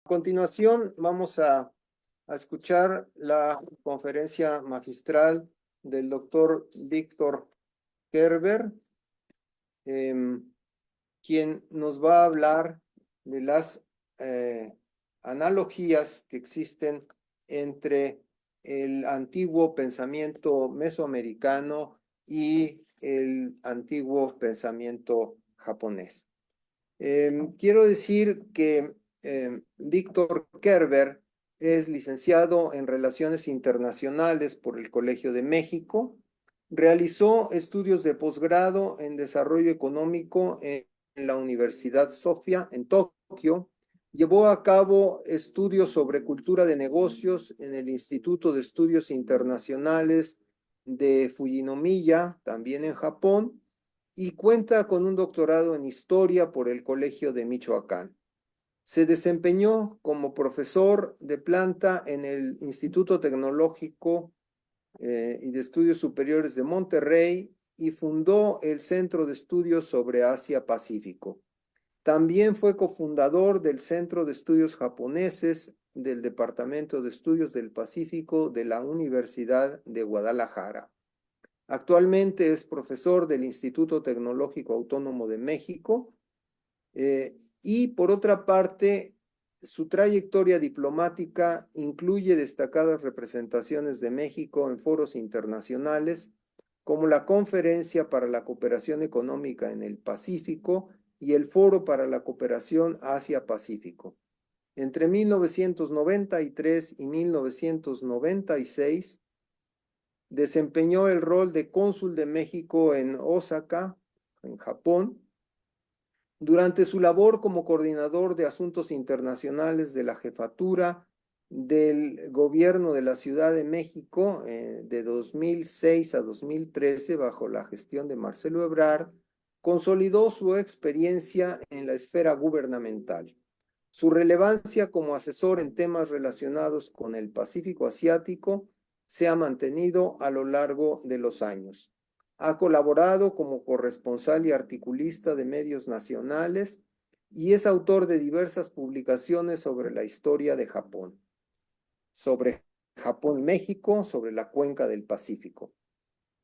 continuación vamos a escuchar la conferencia magistral del doctor Víctor Kerber, quien nos va a hablar de las analogías que existen entre el antiguo pensamiento mesoamericano y el antiguo pensamiento japonés. Quiero decir que Víctor Kerber es licenciado en Relaciones Internacionales por el Colegio de México. Realizó estudios de posgrado en Desarrollo Económico en la Universidad Sofia, en Tokio. Llevó a cabo estudios sobre cultura de negocios en el Instituto de Estudios Internacionales de Fujinomiya, también en Japón, y cuenta con un doctorado en Historia por el Colegio de Michoacán. Se desempeñó como profesor de planta en el Instituto Tecnológico y de Estudios Superiores de Monterrey y fundó el Centro de Estudios sobre Asia-Pacífico. También fue cofundador del Centro de Estudios Japoneses del Departamento de Estudios del Pacífico de la Universidad de Guadalajara. Actualmente es profesor del Instituto Tecnológico Autónomo de México y por otra parte, su trayectoria diplomática incluye destacadas representaciones de México en foros internacionales como la Conferencia para la Cooperación Económica en el Pacífico y el Foro para la Cooperación Asia-Pacífico. Entre 1993 y 1996, desempeñó el rol de cónsul de México en Osaka, en Japón. Durante su labor como coordinador de asuntos internacionales de la jefatura del gobierno de la Ciudad de México de 2006 a 2013, bajo la gestión de Marcelo Ebrard, consolidó su experiencia en la esfera gubernamental. Su relevancia como asesor en temas relacionados con el Pacífico Asiático se ha mantenido a lo largo de los años. Ha colaborado como corresponsal y articulista de medios nacionales y es autor de diversas publicaciones sobre la historia de Japón, sobre Japón-México, sobre la cuenca del Pacífico.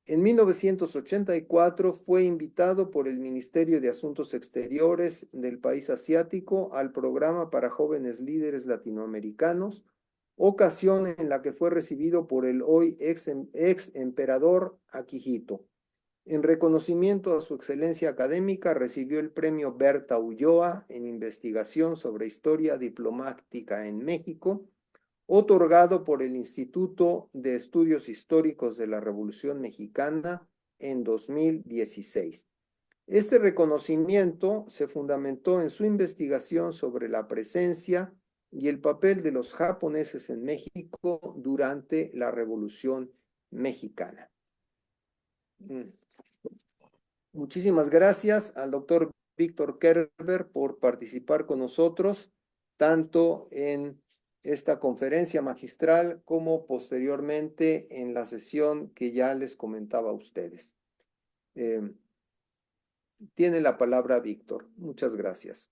En 1984 fue invitado por el Ministerio de Asuntos Exteriores del país asiático al programa para jóvenes líderes latinoamericanos, ocasión en la que fue recibido por el hoy ex emperador Akihito. En reconocimiento a su excelencia académica, recibió el premio Berta Ulloa en investigación sobre historia diplomática en México, otorgado por el Instituto de Estudios Históricos de la Revolución Mexicana en 2016. Este reconocimiento se fundamentó en su investigación sobre la presencia y el papel de los japoneses en México durante la Revolución Mexicana. Muchísimas gracias al doctor Víctor Kerber por participar con nosotros, tanto en esta conferencia magistral como posteriormente en la sesión que ya les comentaba a ustedes. Tiene la palabra Víctor. Muchas gracias.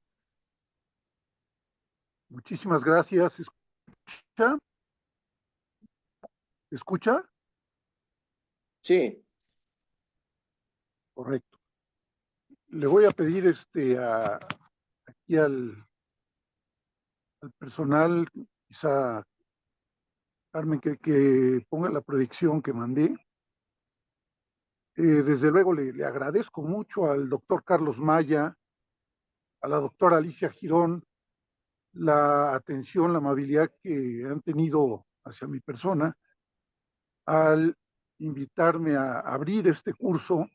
Muchísimas gracias. ¿Escucha? ¿Escucha? Sí. Correcto. Le voy a pedir aquí al personal, quizá Carmen, que ponga la proyección que mandé. Desde luego le agradezco mucho al doctor Carlos Maya, a la doctora Alicia Girón, la atención, la amabilidad que han tenido hacia mi persona al invitarme a abrir este curso,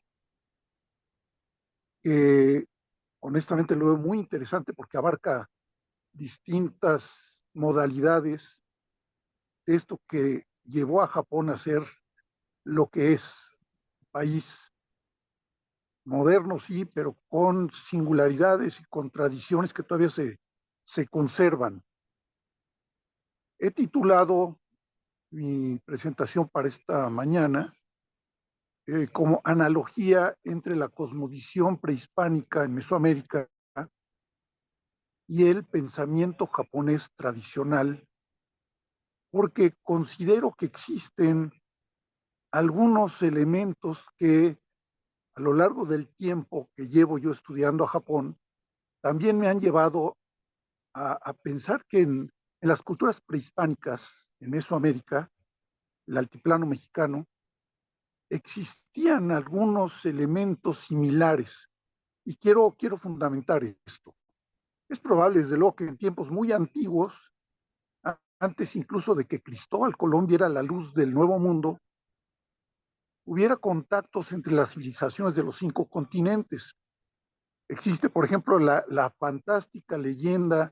que honestamente lo veo muy interesante porque abarca distintas modalidades de esto que llevó a Japón a ser lo que es país moderno, sí, pero con singularidades y con tradiciones que todavía se conservan. He titulado mi presentación para esta mañana como analogía entre la cosmovisión prehispánica en Mesoamérica y el pensamiento japonés tradicional, porque considero que existen algunos elementos que a lo largo del tiempo que llevo yo estudiando a Japón, también me han llevado a pensar que en las culturas prehispánicas, en Mesoamérica, el altiplano mexicano, existían algunos elementos similares. Y quiero fundamentar esto. Es probable, desde luego, que en tiempos muy antiguos, antes incluso de que Cristóbal Colón viera la luz del Nuevo Mundo, hubiera contactos entre las civilizaciones de los 5 continentes. Existe, por ejemplo, la fantástica leyenda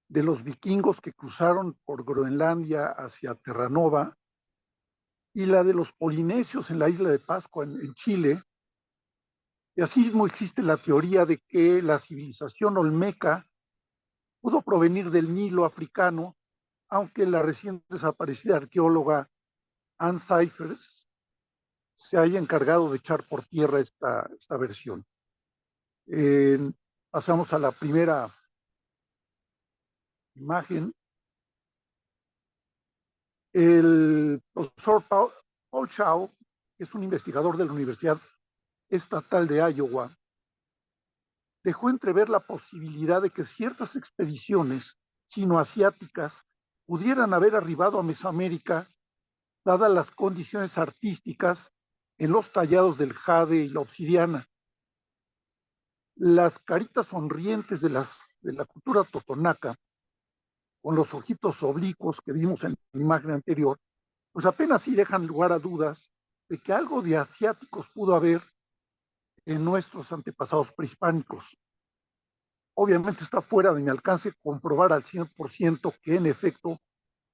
de los vikingos que cruzaron por Groenlandia hacia Terranova y la de los polinesios en la isla de Pascua en Chile. Y así mismo existe la teoría de que la civilización olmeca pudo provenir del Nilo africano, aunque la recién desaparecida arqueóloga Anne Cyphers se haya encargado de echar por tierra esta versión. Pasamos a la primera imagen. El profesor Paul Shaw, que es un investigador de la Universidad Estatal de Iowa, dejó entrever la posibilidad de que ciertas expediciones sinoasiáticas pudieran haber arribado a Mesoamérica, dadas las condiciones artísticas en los tallados del jade y la obsidiana. Las caritas sonrientes de la cultura totonaca, con los ojitos oblicuos que vimos en la imagen anterior, pues apenas sí dejan lugar a dudas de que algo de asiáticos pudo haber en nuestros antepasados prehispánicos. Obviamente está fuera de mi alcance comprobar al 100% que en efecto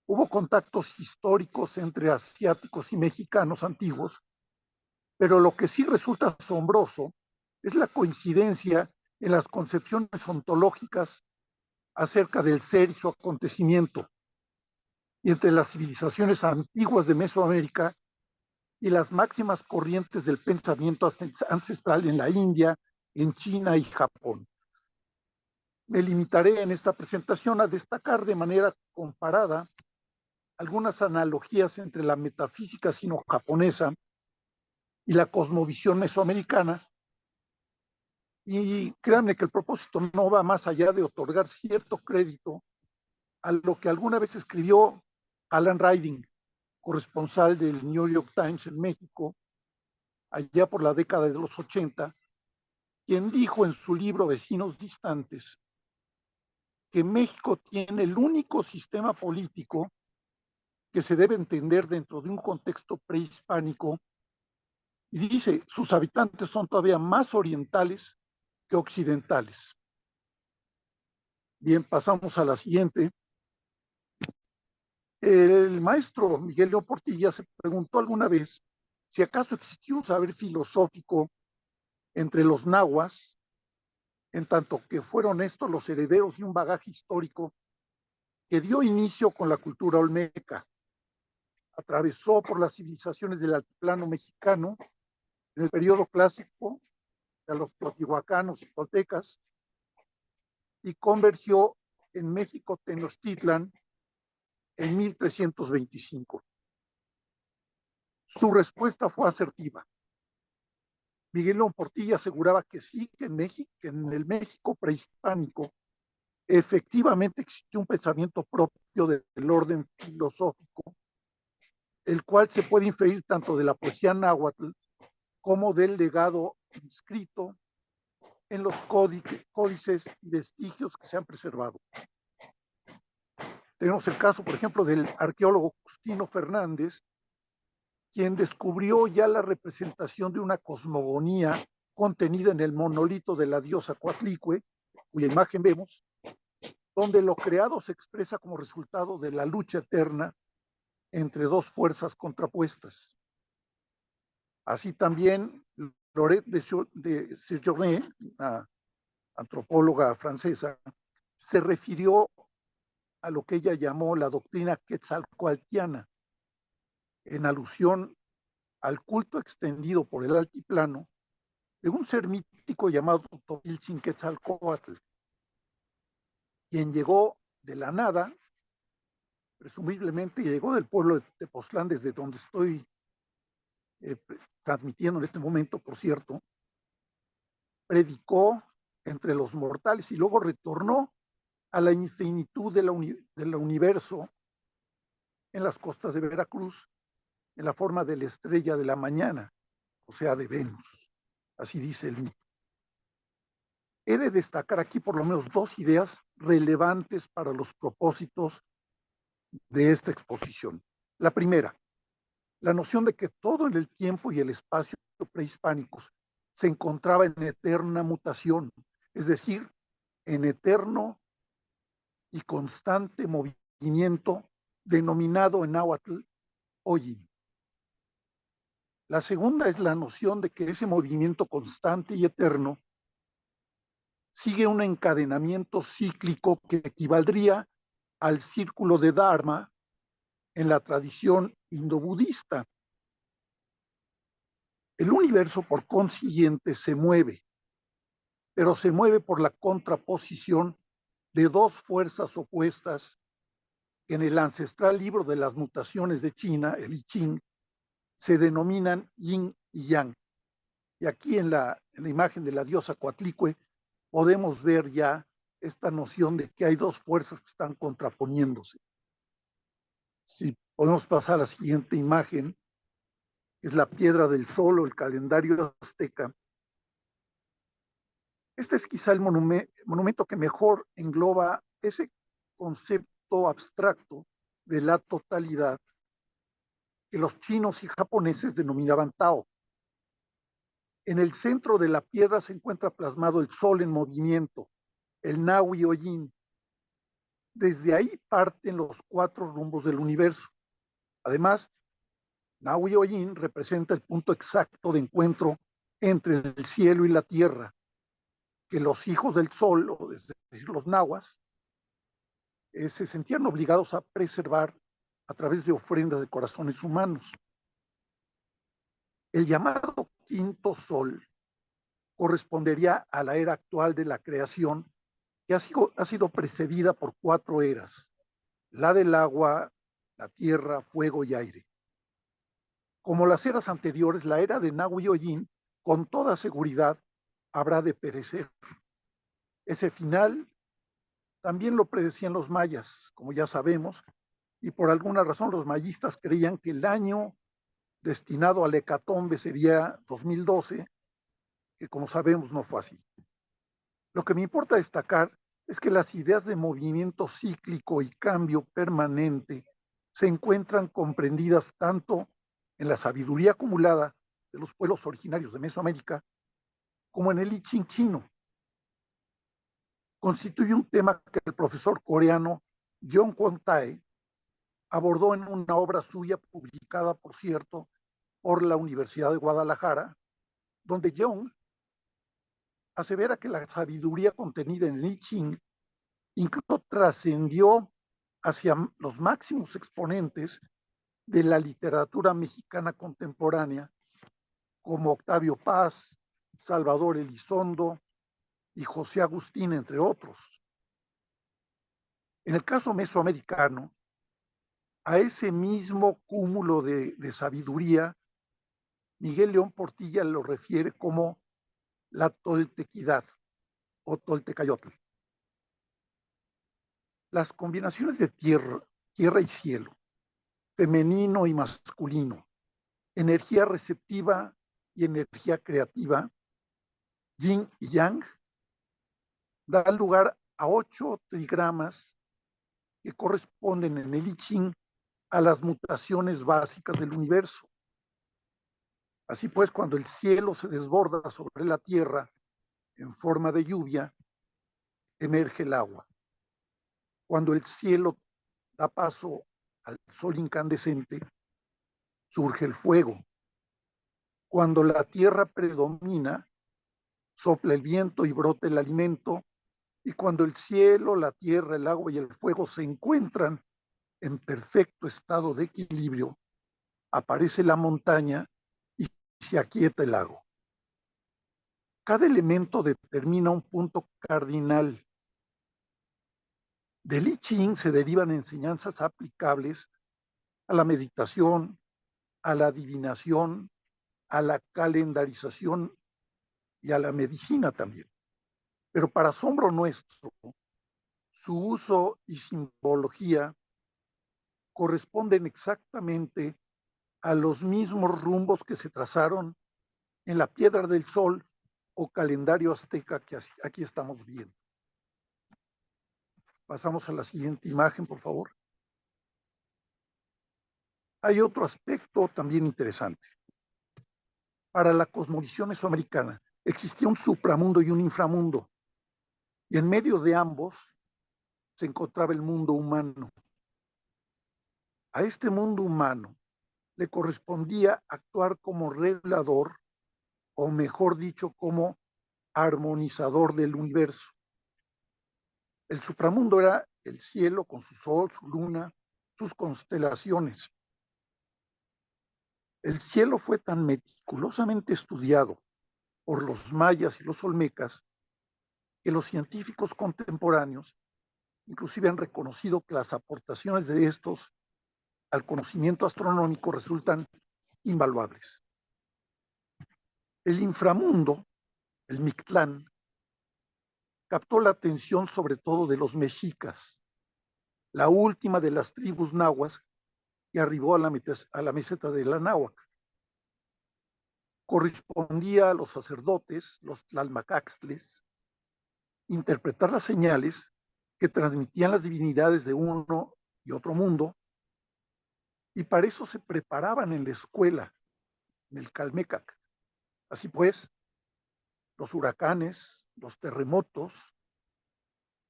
hubo contactos históricos entre asiáticos y mexicanos antiguos, pero lo que sí resulta asombroso es la coincidencia en las concepciones ontológicas acerca del ser y su acontecimiento, y entre las civilizaciones antiguas de Mesoamérica y las máximas corrientes del pensamiento ancestral en la India, en China y Japón. Me limitaré en esta presentación a destacar de manera comparada algunas analogías entre la metafísica sino-japonesa y la cosmovisión mesoamericana, y créanme que el propósito no va más allá de otorgar cierto crédito a lo que alguna vez escribió Alan Riding, corresponsal del New York Times en México, allá por la década de los 80, quien dijo en su libro Vecinos Distantes que México tiene el único sistema político que se debe entender dentro de un contexto prehispánico, y dice, sus habitantes son todavía más orientales que occidentales. Bien, pasamos a la siguiente. El maestro Miguel León Portilla se preguntó alguna vez si acaso existió un saber filosófico entre los nahuas, en tanto que fueron estos los herederos de un bagaje histórico que dio inicio con la cultura olmeca. Atravesó por las civilizaciones del altiplano mexicano en el periodo clásico de los teotihuacanos y toltecas y convergió en México Tenochtitlan en 1325. Su respuesta fue asertiva. Miguel León Portilla aseguraba que sí, que en el México prehispánico efectivamente existió un pensamiento propio del orden filosófico, el cual se puede inferir tanto de la poesía náhuatl como del legado inscrito en los códices y vestigios que se han preservado. Tenemos el caso, por ejemplo, del arqueólogo Justino Fernández, quien descubrió ya la representación de una cosmogonía contenida en el monolito de la diosa Coatlicue, cuya imagen vemos, donde lo creado se expresa como resultado de la lucha eterna entre dos fuerzas contrapuestas. Así también Lorette de Séjourné, una antropóloga francesa, se refirió a lo que ella llamó la doctrina quetzalcoatliana, en alusión al culto extendido por el altiplano de un ser mítico llamado Totiltzin Quetzalcóatl. quien llegó de la nada, presumiblemente llegó del pueblo de Tepoztlán, desde donde estoy transmitiendo en este momento, por cierto, predicó entre los mortales y luego retornó a la infinitud del universo en las costas de Veracruz, en la forma de la estrella de la mañana, o sea, de Venus. Así dice el mito. He de destacar aquí por lo menos dos ideas relevantes para los propósitos de esta exposición. La primera, la noción de que todo en el tiempo y el espacio prehispánicos se encontraba en eterna mutación, es decir, en eterno y constante movimiento denominado en náhuatl Oyin. La segunda es la noción de que ese movimiento constante y eterno sigue un encadenamiento cíclico que equivaldría al círculo de Dharma en la tradición indobudista. El universo, por consiguiente, se mueve, pero se mueve por la contraposición de dos fuerzas opuestas que en el ancestral libro de las mutaciones de China, el I Ching, se denominan yin y yang. Y aquí en la imagen de la diosa Coatlicue podemos ver ya esta noción de que hay dos fuerzas que están contraponiéndose. Si podemos pasar a la siguiente imagen, es la piedra del sol o el calendario azteca. Este es quizá el monumento que mejor engloba ese concepto abstracto de la totalidad que los chinos y japoneses denominaban Tao. En el centro de la piedra se encuentra plasmado el sol en movimiento, el Nahui o Yin. Desde ahí parten los cuatro rumbos del universo. Además, Nahui o Yin representa el punto exacto de encuentro entre el cielo y la tierra, que los hijos del sol, o es decir, los nahuas, se sentían obligados a preservar a través de ofrendas de corazones humanos. El llamado quinto sol correspondería a la era actual de la creación, que ha sido precedida por cuatro eras: la del agua, la tierra, fuego y aire. Como las eras anteriores, la era de Nahui o Yin, con toda seguridad, habrá de perecer. Ese final también lo predecían los mayas, como ya sabemos, y por alguna razón los mayistas creían que el año destinado al hecatombe sería 2012, que como sabemos no fue así. Lo que me importa destacar es que las ideas de movimiento cíclico y cambio permanente se encuentran comprendidas tanto en la sabiduría acumulada de los pueblos originarios de Mesoamérica como en el I Ching chino. Constituye un tema que el profesor coreano John Kwon-tae abordó en una obra suya publicada, por cierto, por la Universidad de Guadalajara, donde John asevera que la sabiduría contenida en el I Ching incluso trascendió hacia los máximos exponentes de la literatura mexicana contemporánea, como Octavio Paz, Salvador Elizondo y José Agustín, entre otros. En el caso mesoamericano, a ese mismo cúmulo de sabiduría, Miguel León Portilla lo refiere como la toltequidad o toltecayotl. Las combinaciones de tierra y cielo, femenino y masculino, energía receptiva y energía creativa, yin y yang, dan lugar a 8 trigramas que corresponden en el I Ching a las mutaciones básicas del universo. Así pues, cuando el cielo se desborda sobre la tierra en forma de lluvia, emerge el agua. Cuando el cielo da paso al sol incandescente, surge el fuego. Cuando la tierra predomina, sopla el viento y brota el alimento. Y cuando el cielo, la tierra, el agua y el fuego se encuentran en perfecto estado de equilibrio, aparece la montaña y se aquieta el lago. Cada elemento determina un punto cardinal Del I Ching se derivan enseñanzas aplicables a la meditación, a la adivinación, a la calendarización y a la medicina también. Pero para asombro nuestro, su uso y simbología corresponden exactamente a los mismos rumbos que se trazaron en la Piedra del Sol o calendario azteca que aquí estamos viendo. Pasamos a la siguiente imagen, por favor. Hay otro aspecto también interesante. Para la cosmovisión mesoamericana existía un supramundo y un inframundo, y en medio de ambos se encontraba el mundo humano. A este mundo humano le correspondía actuar como regulador, o mejor dicho, como armonizador del universo. El supramundo era el cielo con su sol, su luna, sus constelaciones. El cielo fue tan meticulosamente estudiado por los mayas y los olmecas que los científicos contemporáneos inclusive han reconocido que las aportaciones de estos al conocimiento astronómico resultan invaluables. El inframundo, el Mictlán, captó la atención sobre todo de los mexicas, la última de las tribus nahuas que arribó a la meseta de la náhuac. Correspondía a los sacerdotes, los tlalmacaxtles, interpretar las señales que transmitían las divinidades de uno y otro mundo, y para eso se preparaban en la escuela, en el Calmecac. Así pues, los huracanes, los terremotos,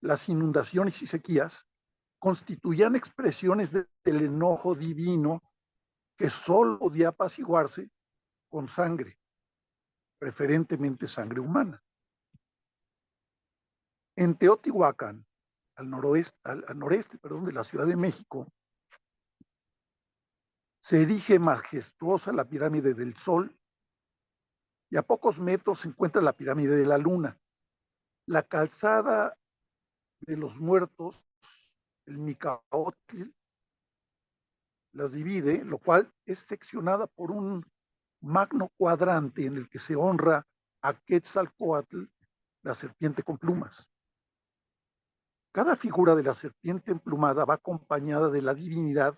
las inundaciones y sequías constituían expresiones del enojo divino que solo podía apaciguarse con sangre, preferentemente sangre humana. En Teotihuacán, al noreste de la Ciudad de México, se erige majestuosa la pirámide del Sol y a pocos metros se encuentra la pirámide de la Luna. La calzada de los muertos, el Micaotl, las divide, lo cual es seccionada por un magno cuadrante en el que se honra a Quetzalcóatl, la serpiente con plumas. Cada figura de la serpiente emplumada va acompañada de la divinidad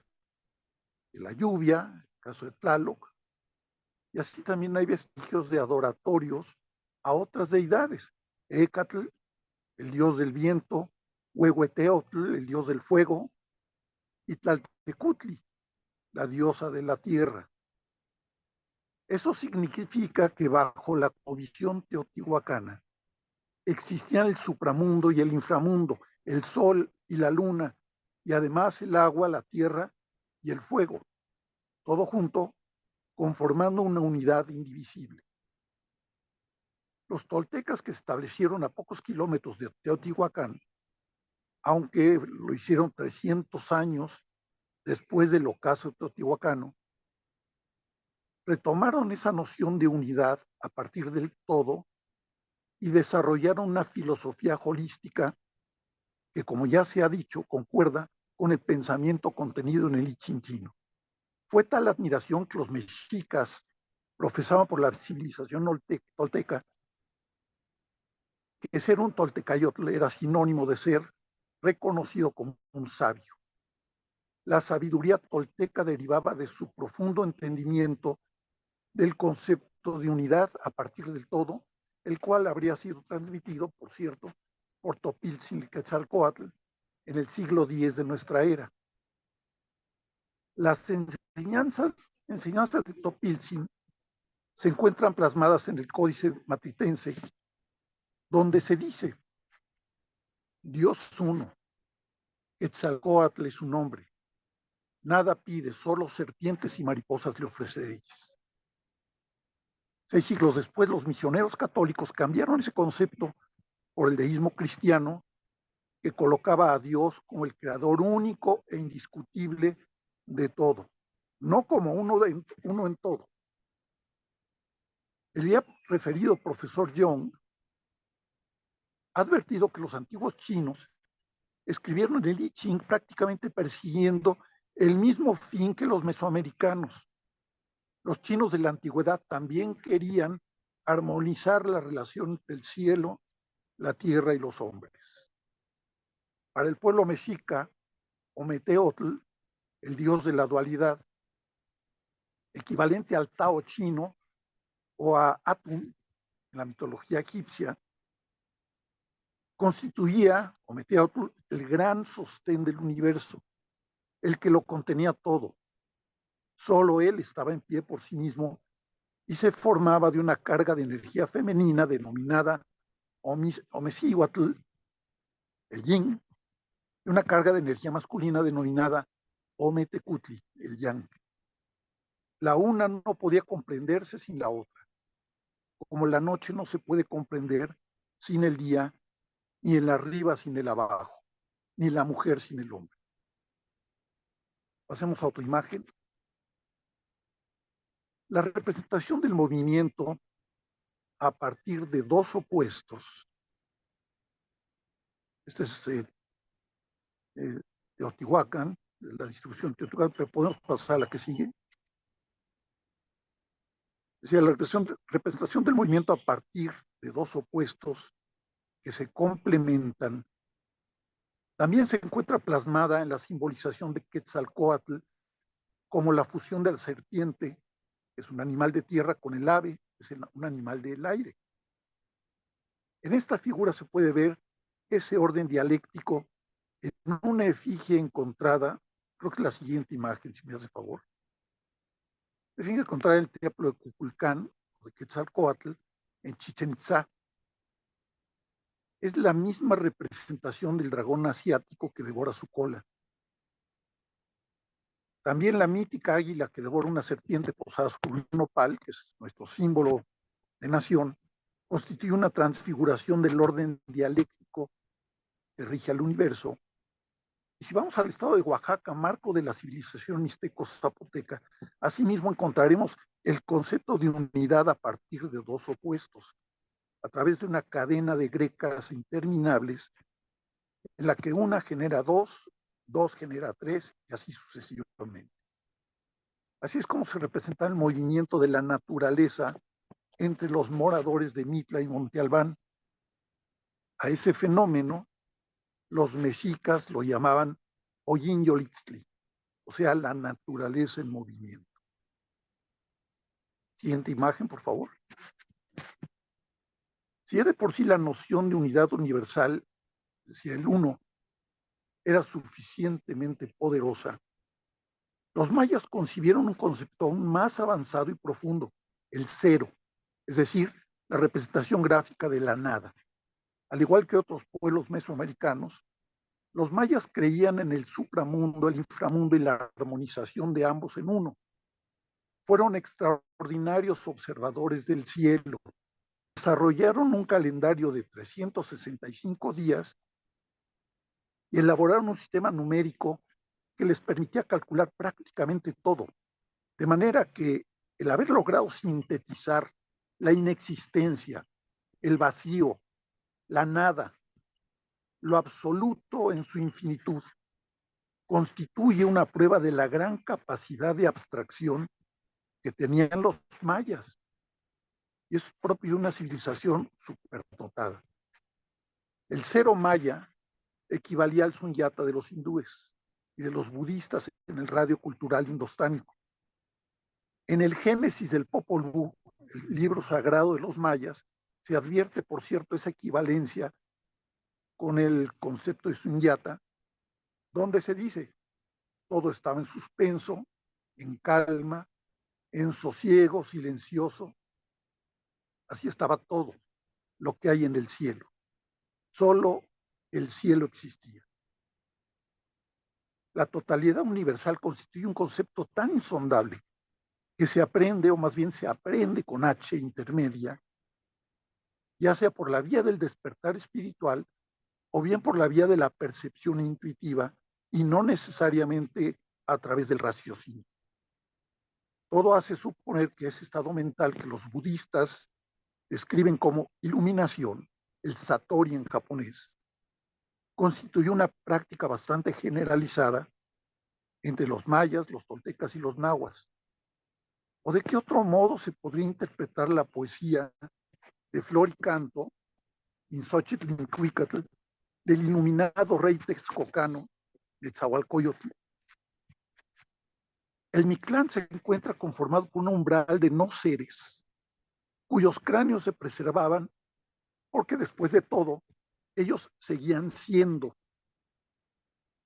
de la lluvia, en el caso de Tlaloc, y así también hay vestigios de adoratorios a otras deidades. Écatl, el dios del viento, Huehueteotl, el dios del fuego, y Tlaltecutli, la diosa de la tierra. Eso significa que bajo la cosmovisión teotihuacana existían el supramundo y el inframundo, el sol y la luna, y además el agua, la tierra y el fuego, todo junto, conformando una unidad indivisible. Los toltecas que se establecieron a pocos kilómetros de Teotihuacán, aunque lo hicieron 300 años después del ocaso teotihuacano, retomaron esa noción de unidad a partir del todo y desarrollaron una filosofía holística que, como ya se ha dicho, concuerda con el pensamiento contenido en el I Ching chino. Fue tal la admiración que los mexicas profesaban por la civilización tolteca que ser un toltecayotl era sinónimo de ser reconocido como un sabio. La sabiduría tolteca derivaba de su profundo entendimiento del concepto de unidad a partir del todo, el cual habría sido transmitido, por cierto, por Topiltzin Quetzalcóatl en el siglo X de nuestra era. Las enseñanzas de Topiltzin se encuentran plasmadas en el Códice Matritense, donde se dice: Dios es uno, Quetzalcóatl es su nombre, nada pide, solo serpientes y mariposas le ofreceréis. 6 siglos después, los misioneros católicos cambiaron ese concepto por el deísmo cristiano, que colocaba a Dios como el creador único e indiscutible de todo, no como uno en todo. El ya referido profesor Young ha advertido que los antiguos chinos escribieron el I Ching prácticamente persiguiendo el mismo fin que los mesoamericanos. Los chinos de la antigüedad también querían armonizar la relación entre el cielo, la tierra y los hombres. Para el pueblo mexica, Ometeotl, el dios de la dualidad, equivalente al Tao chino o a Atum en la mitología egipcia, constituía, Ometeotl, el gran sostén del universo, el que lo contenía todo. Solo él estaba en pie por sí mismo y se formaba de una carga de energía femenina denominada Omecihuatl, el yin, y una carga de energía masculina denominada Ometecutli, el yang. La una no podía comprenderse sin la otra, como la noche no se puede comprender sin el día, ni el arriba sin el abajo, ni la mujer sin el hombre. Pasemos a otra imagen. La representación del movimiento a partir de dos opuestos. Este es Teotihuacán, la distribución Teotihuacán, pero podemos pasar a la que sigue. Es decir, la representación del movimiento a partir de dos opuestos que se complementan también se encuentra plasmada en la simbolización de Quetzalcóatl como la fusión de la serpiente, que es un animal de tierra, con el ave, que es un animal del aire. En esta figura se puede ver ese orden dialéctico en una efigie encontrada, creo que es la siguiente imagen, si me hace favor. Efigie encontrada en el templo de Cuculcán, de Quetzalcóatl, en Chichén Itzá. Es la misma representación del dragón asiático que devora su cola. También la mítica águila que devora una serpiente posada sobre un nopal, que es nuestro símbolo de nación, constituye una transfiguración del orden dialéctico que rige al universo. Y si vamos al estado de Oaxaca, marco de la civilización mixteco-zapoteca, asimismo encontraremos el concepto de unidad a partir de dos opuestos, a través de una cadena de grecas interminables, en la que una genera dos, dos genera tres, y así sucesivamente. Así es como se representa el movimiento de la naturaleza entre los moradores de Mitla y Monte Albán. A ese fenómeno, los mexicas lo llamaban Oyin Yolitztli, o sea, la naturaleza en movimiento. Siguiente imagen, por favor. Si ya de por sí la noción de unidad universal, es decir, el uno, era suficientemente poderosa, los mayas concibieron un concepto aún más avanzado y profundo, el cero, es decir, la representación gráfica de la nada. Al igual que otros pueblos mesoamericanos, los mayas creían en el supramundo, el inframundo y la armonización de ambos en uno. Fueron extraordinarios observadores del cielo. Desarrollaron un calendario de 365 días y elaboraron un sistema numérico que les permitía calcular prácticamente todo. De manera que el haber logrado sintetizar la inexistencia, el vacío, la nada, lo absoluto en su infinitud, constituye una prueba de la gran capacidad de abstracción que tenían los mayas. Y es propio de una civilización superdotada. El cero maya equivalía al sunyata de los hindúes y de los budistas en el radio cultural indostánico. En el Génesis del Popol Vuh, el libro sagrado de los mayas, se advierte, por cierto, esa equivalencia con el concepto de sunyata, donde se dice, todo estaba en suspenso, en calma, en sosiego, silencioso. Así estaba todo lo que hay en el cielo. Solo el cielo existía. La totalidad universal constituye un concepto tan insondable que se aprende, o más bien se aprende con H intermedia, ya sea por la vía del despertar espiritual o bien por la vía de la percepción intuitiva y no necesariamente a través del raciocinio. Todo hace suponer que ese estado mental que los budistas describen como iluminación, el satori en japonés, constituyó una práctica bastante generalizada entre los mayas, los toltecas y los nahuas. ¿O de qué otro modo se podría interpretar la poesía de Flor y Canto, Inxochitl, del iluminado rey texcocano, Netzahualcoyotl? El Mictlán se encuentra conformado por un umbral de no seres, cuyos cráneos se preservaban porque después de todo, ellos seguían siendo.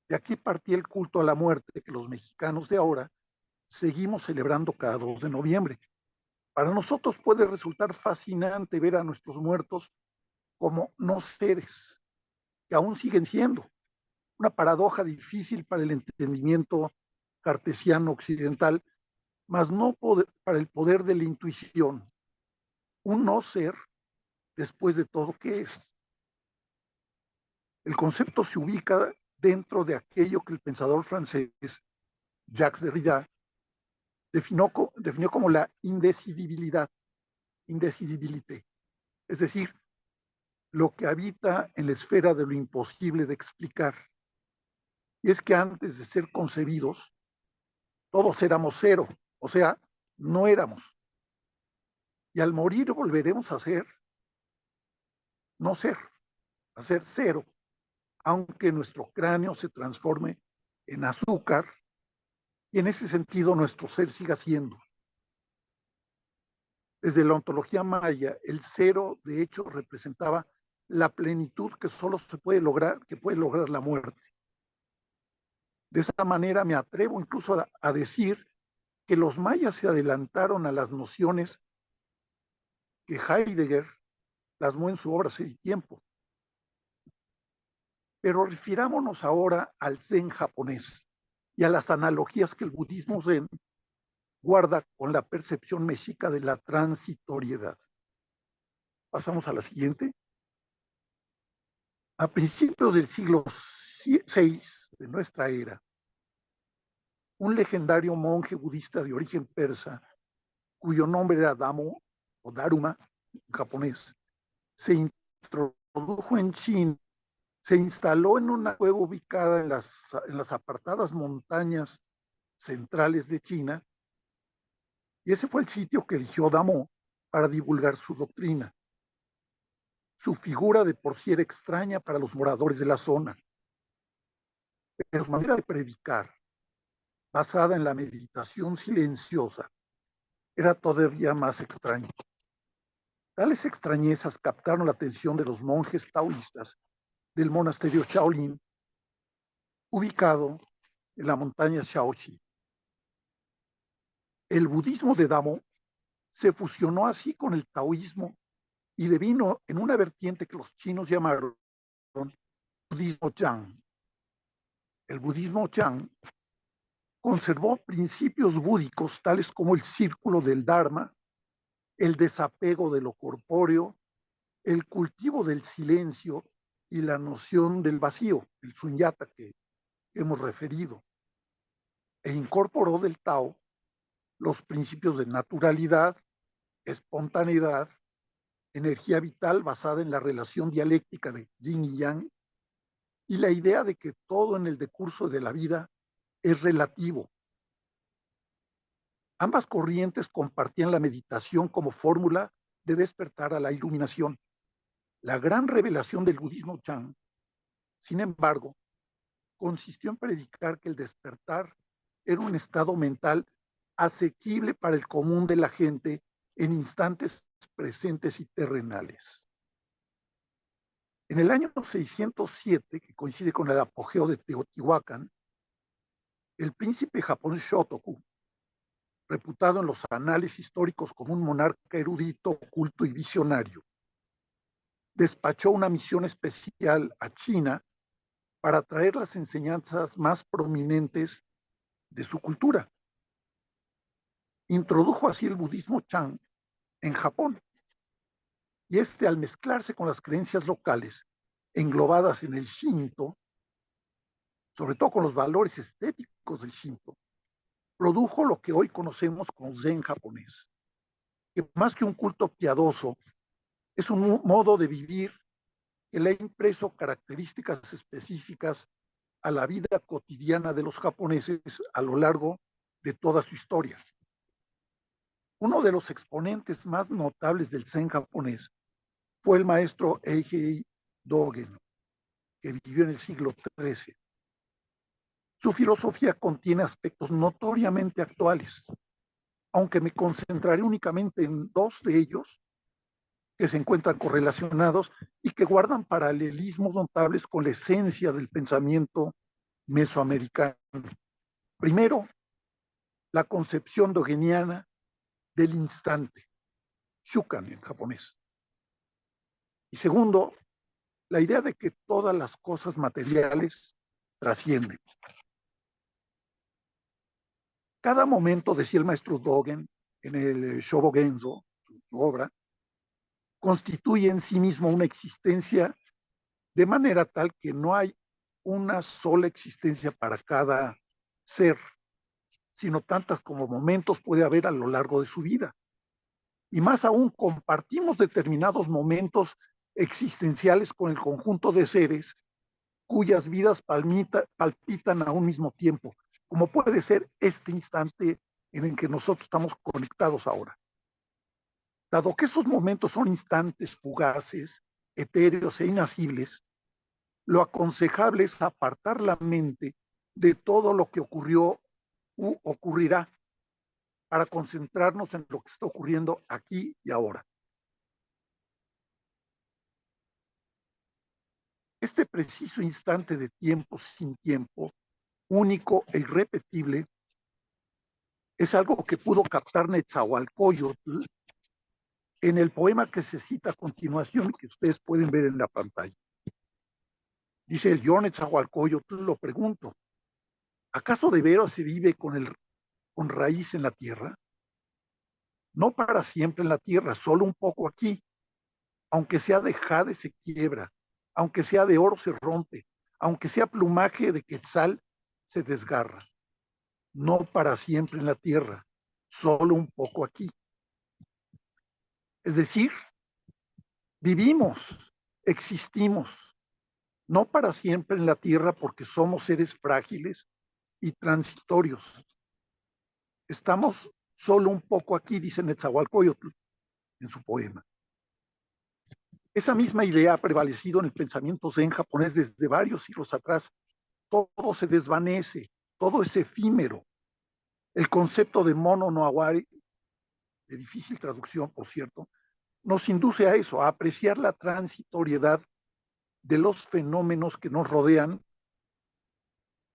De aquí partía el culto a la muerte que los mexicanos de ahora seguimos celebrando cada 2 de noviembre. Para nosotros puede resultar fascinante ver a nuestros muertos como no seres, que aún siguen siendo. Una paradoja difícil para el entendimiento cartesiano occidental, mas no para el poder de la intuición. Un no ser, después de todo, ¿qué es? El concepto se ubica dentro de aquello que el pensador francés Jacques Derrida definió como la indecidibilidad, indecidibilité, es decir, lo que habita en la esfera de lo imposible de explicar. Y es que antes de ser concebidos, todos éramos cero, o sea, no éramos. Y al morir volveremos a ser, no ser, a ser cero, aunque nuestro cráneo se transforme en azúcar y en ese sentido nuestro ser siga siendo. Desde la ontología maya, el cero de hecho representaba la plenitud que solo se puede lograr, que puede lograr la muerte. De esa manera me atrevo incluso a decir que los mayas se adelantaron a las nociones que Heidegger plasmó en su obra Ser y Tiempo. Pero refirámonos ahora al Zen japonés y a las analogías que el budismo Zen guarda con la percepción mexica de la transitoriedad. Pasamos a la siguiente. A principios del siglo VI de nuestra era, un legendario monje budista de origen persa, cuyo nombre era Damo o Daruma, en japonés, se introdujo en China, se instaló en una cueva ubicada en las apartadas montañas centrales de China, y ese fue el sitio que eligió Damo para divulgar su doctrina. Su figura de por sí era extraña para los moradores de la zona, pero su manera de predicar, basada en la meditación silenciosa, era todavía más extraña. Tales extrañezas captaron la atención de los monjes taoístas del monasterio Shaolin, ubicado en la montaña Shaoxi. El budismo de Damo se fusionó así con el taoísmo y devino en una vertiente que los chinos llamaron budismo Chan. El budismo Chan conservó principios búdicos tales como el círculo del Dharma, el desapego de lo corpóreo, el cultivo del silencio y la noción del vacío, el sunyata que hemos referido, e incorporó del Tao los principios de naturalidad, espontaneidad, energía vital basada en la relación dialéctica de yin y yang, y la idea de que todo en el decurso de la vida es relativo. Ambas corrientes compartían la meditación como fórmula de despertar a la iluminación. La gran revelación del budismo Chan, sin embargo, consistió en predicar que el despertar era un estado mental asequible para el común de la gente en instantes presentes y terrenales. En el año 607, que coincide con el apogeo de Teotihuacán, el príncipe Japón Shotoku, reputado en los anales históricos como un monarca erudito, culto y visionario, despachó una misión especial a China para traer las enseñanzas más prominentes de su cultura. Introdujo así el budismo Chan en Japón, y al mezclarse con las creencias locales englobadas en el Shinto, sobre todo con los valores estéticos del Shinto, produjo lo que hoy conocemos como Zen japonés, que más que un culto piadoso, es un modo de vivir que le ha impreso características específicas a la vida cotidiana de los japoneses a lo largo de toda su historia. Uno de los exponentes más notables del Zen japonés fue el maestro Eiji Dogen, que vivió en el siglo XIII. Su filosofía contiene aspectos notoriamente actuales, aunque me concentraré únicamente en dos de ellos que se encuentran correlacionados y que guardan paralelismos notables con la esencia del pensamiento mesoamericano. Primero, la concepción dogeniana del instante, shukan en japonés. Y segundo, la idea de que todas las cosas materiales trascienden. Cada momento, decía el maestro Dogen en el Shobogenzo, su obra, constituye en sí mismo una existencia de manera tal que no hay una sola existencia para cada ser, sino tantas como momentos puede haber a lo largo de su vida. Y más aún, compartimos determinados momentos existenciales con el conjunto de seres cuyas vidas palpitan a un mismo tiempo, como puede ser este instante en el que nosotros estamos conectados ahora. Dado que esos momentos son instantes fugaces, etéreos e inacibles, lo aconsejable es apartar la mente de todo lo que ocurrió u ocurrirá para concentrarnos en lo que está ocurriendo aquí y ahora. Este preciso instante de tiempo sin tiempo, único e irrepetible, es algo que pudo captar Netzahualcóyotl en el poema que se cita a continuación y que ustedes pueden ver en la pantalla. Dice el yo Netzahualcóyotl, lo pregunto, ¿acaso de veras se vive con raíz en la tierra? No para siempre en la tierra, solo un poco aquí. Aunque sea de jade se quiebra, aunque sea de oro se rompe, aunque sea plumaje de quetzal se desgarra. No para siempre en la tierra, solo un poco aquí. Es decir, vivimos, existimos, no para siempre en la tierra porque somos seres frágiles y transitorios. Estamos solo un poco aquí, dice Netzahualcóyotl en su poema. Esa misma idea ha prevalecido en el pensamiento zen japonés desde varios siglos atrás. Todo se desvanece, todo es efímero. El concepto de mono no awari, de difícil traducción, por cierto, nos induce a eso, a apreciar la transitoriedad de los fenómenos que nos rodean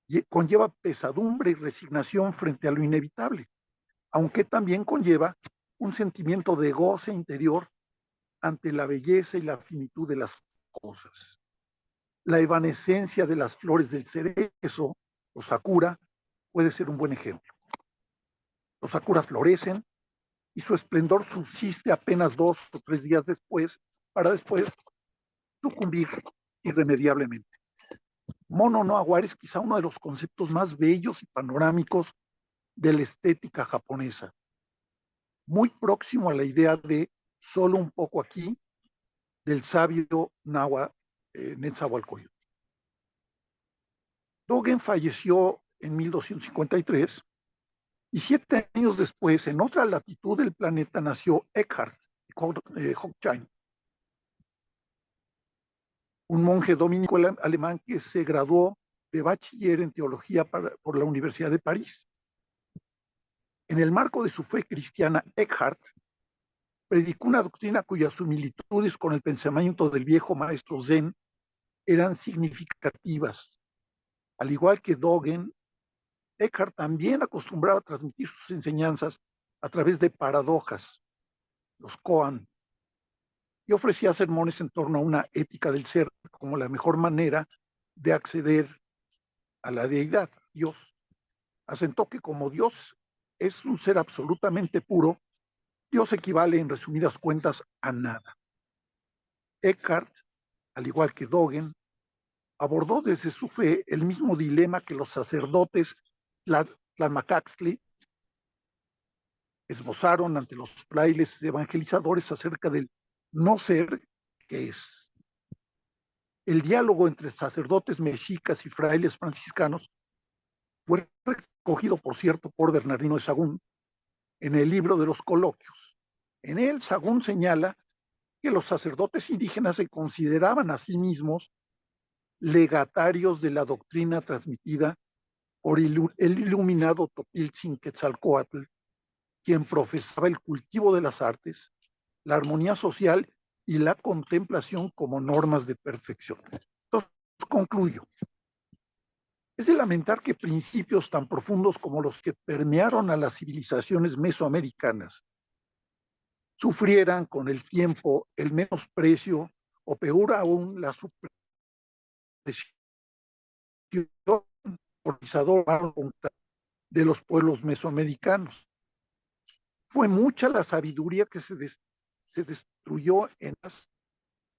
y conlleva pesadumbre y resignación frente a lo inevitable, aunque también conlleva un sentimiento de goce interior ante la belleza y la finitud de las cosas. La evanescencia de las flores del cerezo o sakura puede ser un buen ejemplo. Los sakura florecen y su esplendor subsiste apenas 2 o 3 días después, para después sucumbir irremediablemente. Mono no awari es quizá uno de los conceptos más bellos y panorámicos de la estética japonesa, muy próximo a la idea de solo un poco aquí del sabio Netzahualcóyotl. Dogen falleció en 1253 y 7 años después, en otra latitud del planeta, nació Eckhart Hochheim, un monje dominico alemán que se graduó de bachiller en teología por la Universidad de París. En el marco de su fe cristiana, Eckhart predicó una doctrina cuyas similitudes con el pensamiento del viejo maestro Zen eran significativas. Al igual que Dogen, Eckhart también acostumbraba a transmitir sus enseñanzas a través de paradojas, los koan, y ofrecía sermones en torno a una ética del ser como la mejor manera de acceder a la deidad, Dios. Asentó que como Dios es un ser absolutamente puro, Dios equivale en resumidas cuentas a nada. Eckhart, al igual que Dogen, abordó desde su fe el mismo dilema que los sacerdotes Tlalmacaxtli esbozaron ante los frailes evangelizadores acerca del no ser que es. el diálogo entre sacerdotes mexicas y frailes franciscanos fue recogido, por cierto, por Bernardino de Sahagún en el libro de los Coloquios. En él, Sahagún señala que los sacerdotes indígenas se consideraban a sí mismos legatarios de la doctrina transmitida por el iluminado Topiltzin Quetzalcóatl, quien profesaba el cultivo de las artes, la armonía social y la contemplación como normas de perfección. Entonces, concluyo. Es de lamentar que principios tan profundos como los que permearon a las civilizaciones mesoamericanas sufrieran con el tiempo el menosprecio o peor aún la supresión de los pueblos mesoamericanos. Fue mucha la sabiduría que se destruyó en las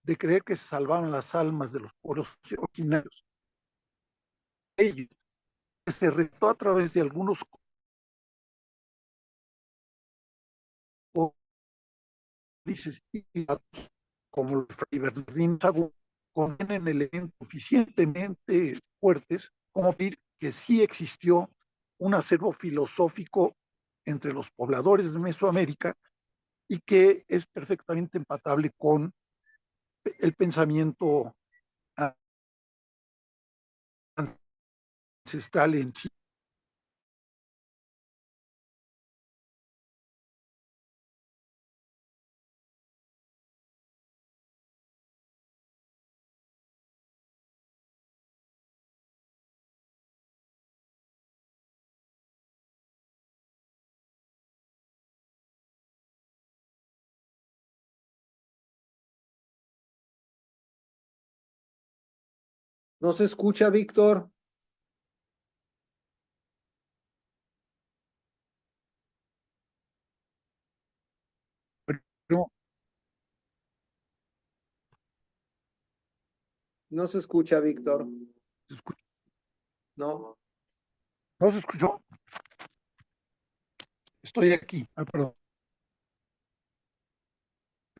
de creer que se salvaban las almas de los pueblos originarios. Ellos se retó a través de algunos códices como el Fray Bernardino Sahagún contienen elementos suficientemente fuertes como pedir que sí existió un acervo filosófico entre los pobladores de Mesoamérica y que es perfectamente empatable con el pensamiento ancestral en Chile. ¿No se escucha, Víctor? No, No se escucha, Víctor. ¿se escuchó? No. ¿No se escuchó? Estoy aquí. Perdón.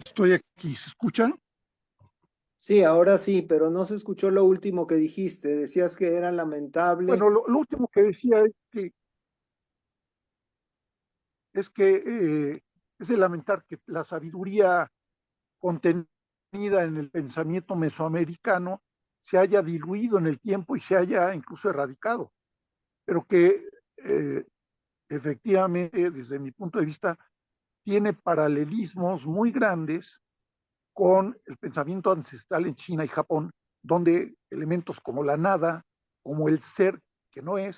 Estoy aquí. ¿Se escuchan? Sí, ahora sí, pero no se escuchó lo último que dijiste. Decías que era lamentable. Bueno, lo último que decía es que es de lamentar que la sabiduría contenida en el pensamiento mesoamericano se haya diluido en el tiempo y se haya incluso erradicado, pero que efectivamente, desde mi punto de vista, tiene paralelismos muy grandes con el pensamiento ancestral en China y Japón, donde elementos como la nada, como el ser que no es,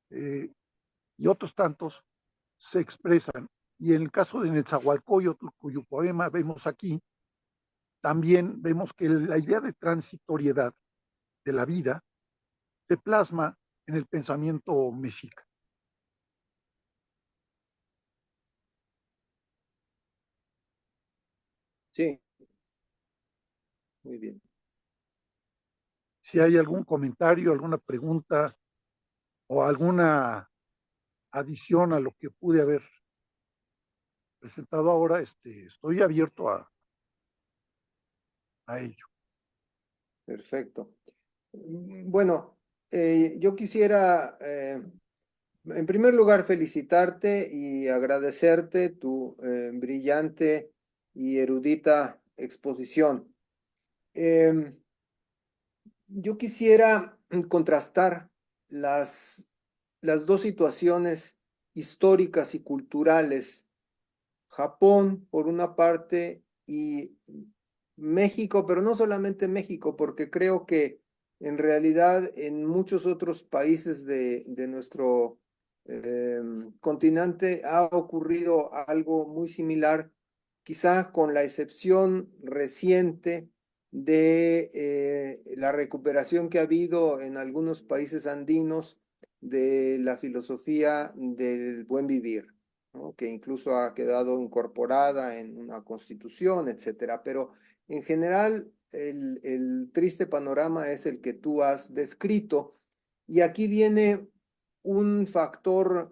y otros tantos se expresan. Y en el caso de Netzahualcóyotl, cuyo poema vemos aquí, también vemos que la idea de transitoriedad de la vida se plasma en el pensamiento mexica. Sí, muy bien. Si hay algún comentario, alguna pregunta o alguna adición a lo que pude haber presentado ahora, estoy abierto a ello. Perfecto. Bueno, yo quisiera, en primer lugar, felicitarte y agradecerte tu brillante y erudita exposición. Em, yo quisiera contrastar las dos situaciones históricas y culturales. Japón, por una parte, y México, pero no solamente México, porque creo que en realidad en muchos otros países de nuestro continente ha ocurrido algo muy similar, quizá con la excepción reciente de la recuperación que ha habido en algunos países andinos de la filosofía del buen vivir, ¿no? Que incluso ha quedado incorporada en una constitución, etcétera. Pero en general, el triste panorama es el que tú has descrito. Y aquí viene un factor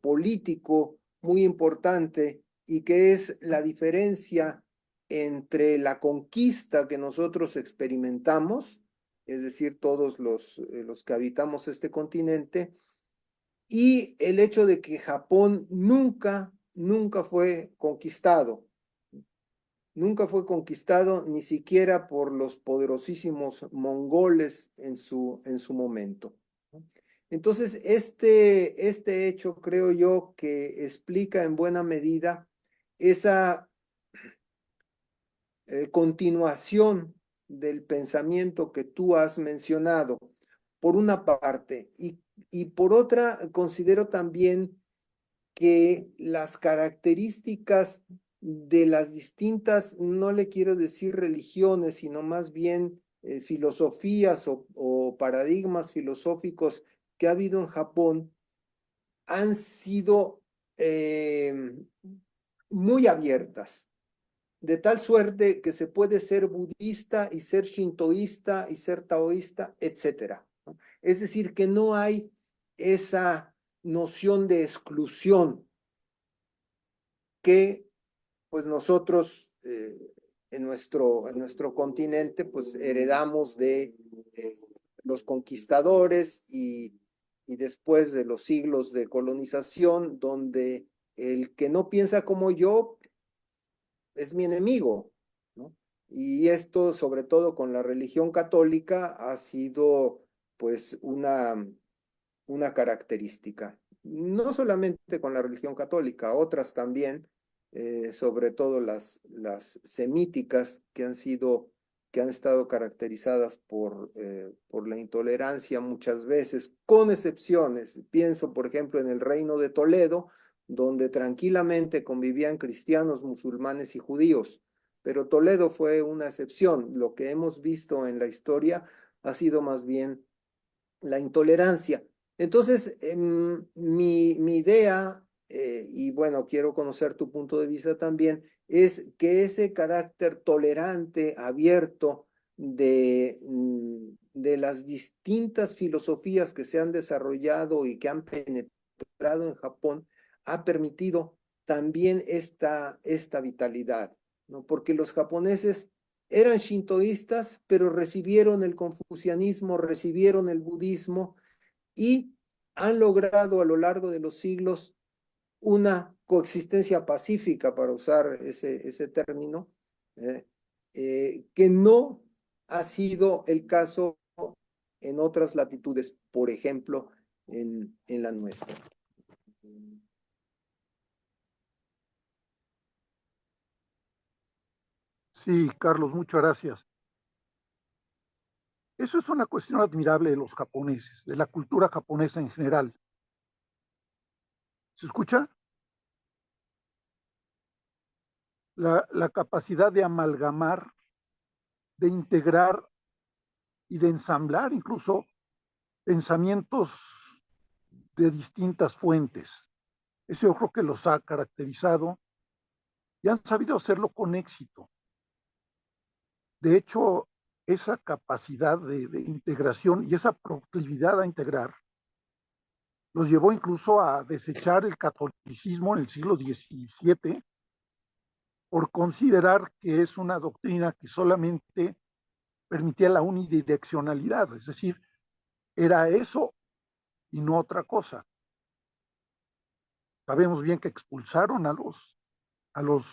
político muy importante y que es la diferencia entre la conquista que nosotros experimentamos, es decir, todos los que habitamos este continente, y el hecho de que Japón nunca fue conquistado. Nunca fue conquistado ni siquiera por los poderosísimos mongoles en su momento. Entonces, este hecho creo yo que explica en buena medida esa continuación del pensamiento que tú has mencionado, por una parte, y por otra, considero también que las características de las distintas, no le quiero decir religiones, sino más bien filosofías o paradigmas filosóficos que ha habido en Japón, han sido muy abiertas, de tal suerte que se puede ser budista y ser shintoísta y ser taoísta, etcétera, ¿no? Es decir, que no hay esa noción de exclusión que pues nosotros en nuestro continente pues heredamos de los conquistadores y después de los siglos de colonización, donde el que no piensa como yo es mi enemigo, ¿no? Y esto, sobre todo con la religión católica, ha sido pues una característica. No solamente con la religión católica, otras también, sobre todo las semíticas que han estado caracterizadas por la intolerancia muchas veces, con excepciones. Pienso, por ejemplo, en el Reino de Toledo, donde tranquilamente convivían cristianos, musulmanes y judíos. Pero Toledo fue una excepción. Lo que hemos visto en la historia ha sido más bien la intolerancia. Entonces, mi idea, y bueno, quiero conocer tu punto de vista también, es que ese carácter tolerante, abierto de las distintas filosofías que se han desarrollado y que han penetrado en Japón, ha permitido también esta vitalidad, ¿no? Porque los japoneses eran shintoístas, pero recibieron el confucianismo, recibieron el budismo y han logrado a lo largo de los siglos una coexistencia pacífica, para usar ese término, eh, que no ha sido el caso en otras latitudes, por ejemplo, en la nuestra. Sí, Carlos, muchas gracias. Eso es una cuestión admirable de los japoneses, de la cultura japonesa en general. ¿Se escucha? La capacidad de amalgamar, de integrar y de ensamblar incluso pensamientos de distintas fuentes. Eso yo creo que los ha caracterizado y han sabido hacerlo con éxito. De hecho, esa capacidad de integración y esa proclividad a integrar los llevó incluso a desechar el catolicismo en el siglo XVII por considerar que es una doctrina que solamente permitía la unidireccionalidad, es decir, era eso y no otra cosa. Sabemos bien que expulsaron a los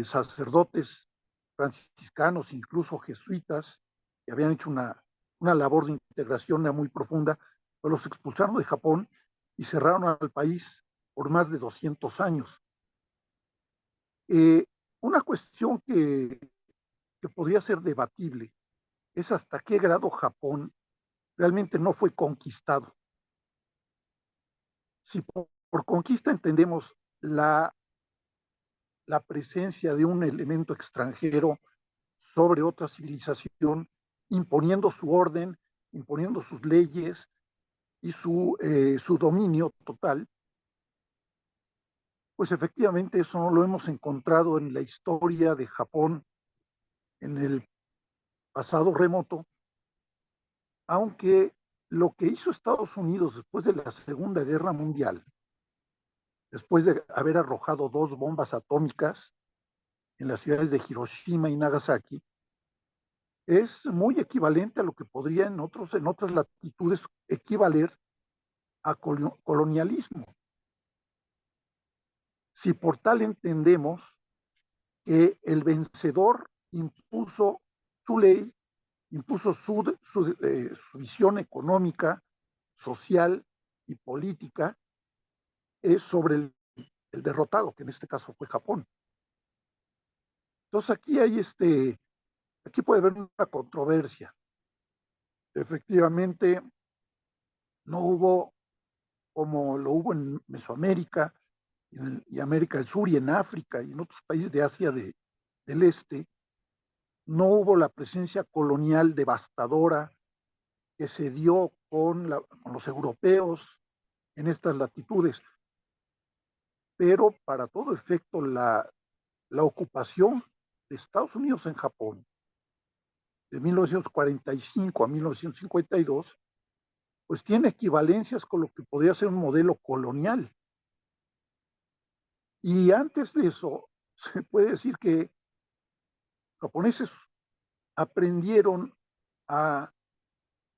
sacerdotes franciscanos, incluso jesuitas, que habían hecho una labor de integración muy profunda, pero los expulsaron de Japón y cerraron al país por más de 200 años. Una cuestión que podría ser debatible es hasta qué grado Japón realmente no fue conquistado. Si por conquista entendemos la presencia de un elemento extranjero sobre otra civilización, imponiendo su orden, imponiendo sus leyes y su dominio total, pues efectivamente eso no lo hemos encontrado en la historia de Japón en el pasado remoto, aunque lo que hizo Estados Unidos después de la Segunda Guerra Mundial, después de haber arrojado 2 bombas atómicas en las ciudades de Hiroshima y Nagasaki, es muy equivalente a lo que podría en otras latitudes equivaler a colonialismo. Si por tal entendemos que el vencedor impuso su ley, impuso su visión económica, social y política sobre el derrotado, que en este caso fue Japón. Entonces aquí puede haber una controversia. Efectivamente, no hubo, como lo hubo en Mesoamérica y América del Sur y en África y en otros países de Asia del Este, no hubo la presencia colonial devastadora que se dio con los europeos en estas latitudes. Pero para todo efecto, la ocupación de Estados Unidos en Japón de 1945 a 1952, pues tiene equivalencias con lo que podría ser un modelo colonial. Y antes de eso, se puede decir que japoneses aprendieron a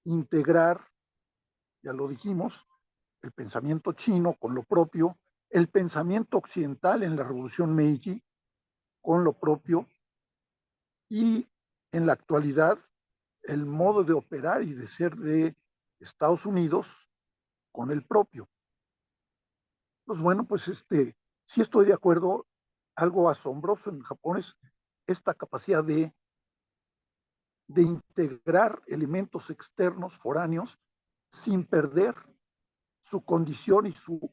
integrar, ya lo dijimos, el pensamiento chino con lo propio, el pensamiento occidental en la Revolución Meiji con lo propio, y en la actualidad el modo de operar y de ser de Estados Unidos con el propio. Pues bueno, pues sí estoy de acuerdo, algo asombroso en Japón es esta capacidad de integrar elementos externos, foráneos, sin perder su condición y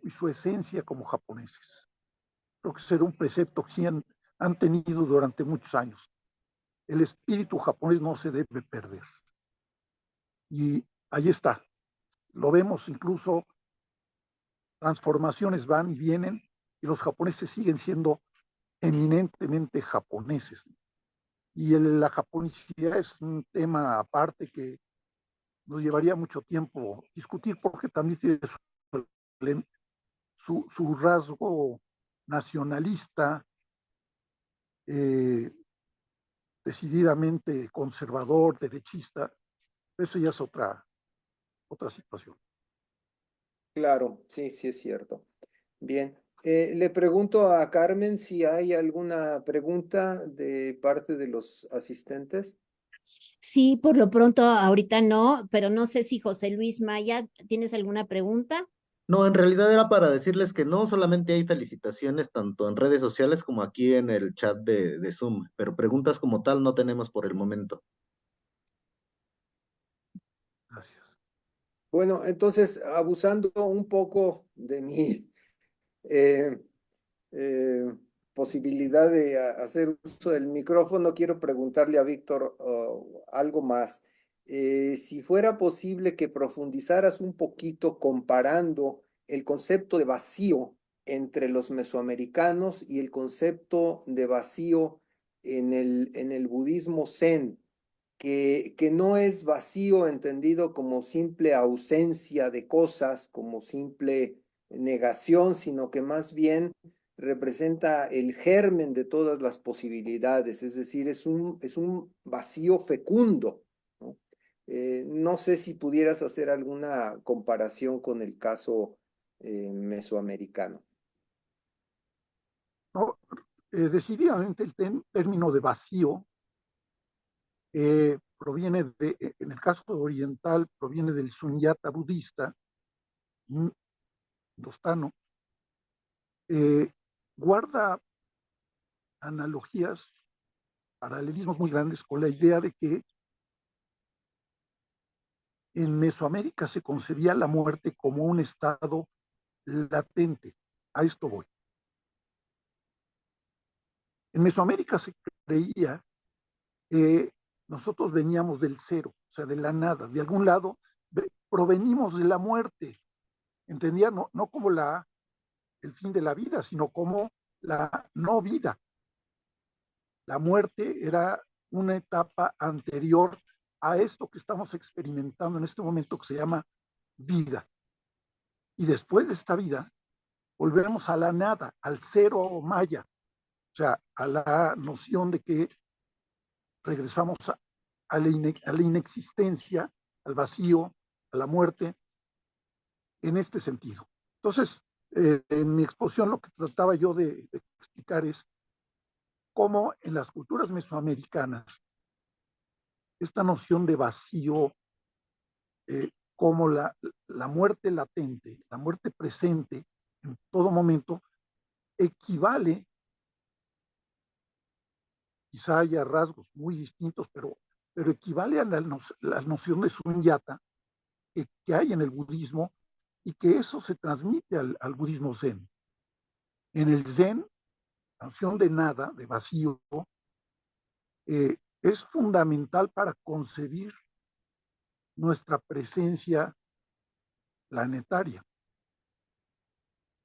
su esencia como japoneses. Creo que será un precepto que sí han tenido durante muchos años. El espíritu japonés no se debe perder. Y ahí está. Lo vemos incluso, transformaciones van y vienen, y los japoneses siguen siendo eminentemente japoneses. Y la japonicidad es un tema aparte que nos llevaría mucho tiempo discutir, porque también tiene su rasgo nacionalista, eh, decididamente conservador, derechista. Eso ya es otra situación. Claro, sí, sí es cierto. Bien, le pregunto a Carmen si hay alguna pregunta de parte de los asistentes. Sí, por lo pronto ahorita no, pero no sé si José Luis Maya, ¿tienes alguna pregunta? No, en realidad era para decirles que no solamente hay felicitaciones tanto en redes sociales como aquí en el chat de Zoom, pero preguntas como tal no tenemos por el momento. Gracias. Bueno, entonces, abusando un poco de mi eh, posibilidad de hacer uso del micrófono, quiero preguntarle a Víctor algo más. Si fuera posible que profundizaras un poquito comparando el concepto de vacío entre los mesoamericanos y el concepto de vacío en el budismo zen, que no es vacío entendido como simple ausencia de cosas, como simple negación, sino que más bien representa el germen de todas las posibilidades, es decir, es un vacío fecundo, ¿no? No sé si pudieras hacer alguna comparación con el caso mesoamericano. No, decididamente el término de vacío proviene en el caso oriental, proviene del sunyata budista, indostano, guarda analogías, paralelismos muy grandes con la idea de que en Mesoamérica se concebía la muerte como un estado latente. A esto voy. En Mesoamérica se creía que nosotros veníamos del cero, o sea, de la nada, de algún lado, provenimos de la muerte. Entendía no como el fin de la vida, sino como la no vida. La muerte era una etapa anterior a esto que estamos experimentando en este momento que se llama vida. Y después de esta vida, volvemos a la nada, al cero maya. O sea, a la noción de que regresamos a la inexistencia, al vacío, a la muerte, en este sentido. Entonces, en mi exposición lo que trataba yo de explicar es cómo en las culturas mesoamericanas esta noción de vacío, como la muerte latente, la muerte presente en todo momento, equivale, quizá haya rasgos muy distintos, pero equivale a la noción de sunyata que hay en el budismo y que eso se transmite al budismo zen. En el zen, la noción de nada, de vacío, es fundamental para concebir nuestra presencia planetaria.